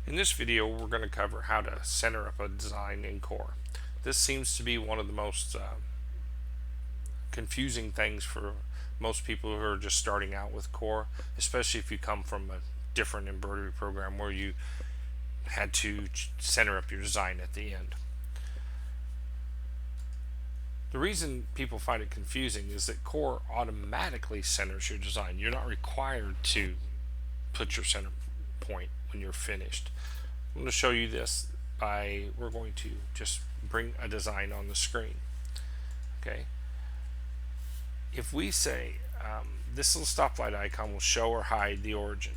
In this video, we're going to cover how to center up a design in Core. This seems to be one of the most confusing things for most people who are just starting out with Core, especially if you come from a different embroidery program where you had to center up your design at the end. The reason people find it confusing is that Core automatically centers your design. You're not required to put your center point when you're finished. I'm going to show you this we're going to just bring a design on the screen. Okay. If we say this little stoplight icon will show or hide the origin.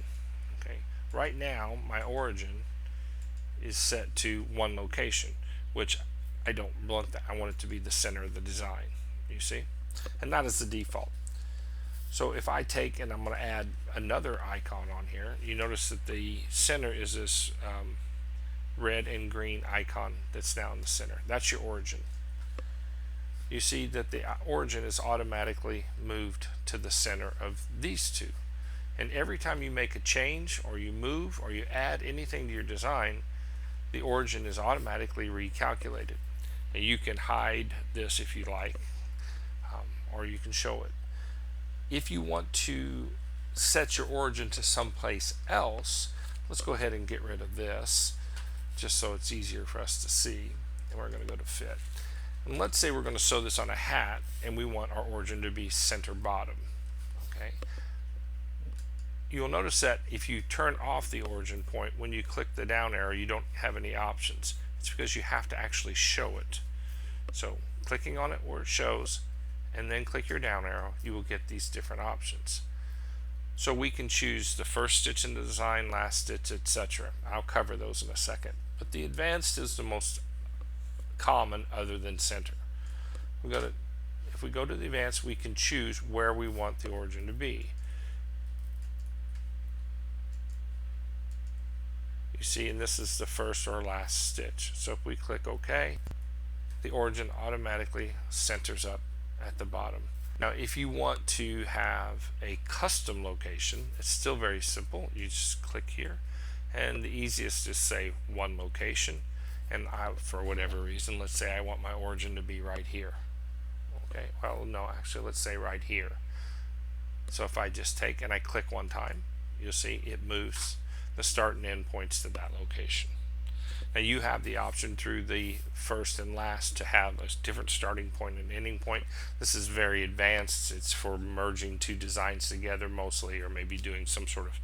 Okay. Right now my origin is set to one location, which I don't want that. I want it to be the center of the design. You see? And that is the default. So if I take and I'm going to add another icon on here, you notice that the center is this red and green icon that's now in the center. That's your origin. You see that the origin is automatically moved to the center of these two. And every time you make a change or you move or you add anything to your design, the origin is automatically recalculated. And you can hide this if you like, or you can show it. If you want to set your origin to someplace else, let's go ahead and get rid of this just so it's easier for us to see. And we're going to go to fit. And let's say we're going to sew this on a hat and we want our origin to be center bottom. Okay. You'll notice that if you turn off the origin point, when you click the down arrow, you don't have any options. It's because you have to actually show it. So clicking on it where it shows and then click your down arrow, you will get these different options. So we can choose the first stitch in the design, last stitch, etc. I'll cover those in a second. But the advanced is the most common other than center. If we go to the advanced, we can choose where we want the origin to be. You see, and this is the first or last stitch. So if we click OK, the origin automatically centers up at the bottom. Now if you want to have a custom location, it's still very simple. You just click here, and the easiest is say one location, and for whatever reason, let's say I want my origin to be right here. Okay, well no, actually let's say right here. So if I just take and I click one time, you'll see it moves the start and end points to that location. Now you have the option through the first and last to have a different starting point and ending point. This is very advanced. It's for merging two designs together mostly, or maybe doing some sort of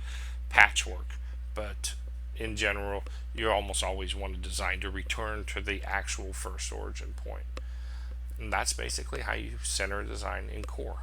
patchwork. But in general, you almost always want a design to return to the actual first origin point. And that's basically how you center a design in Core.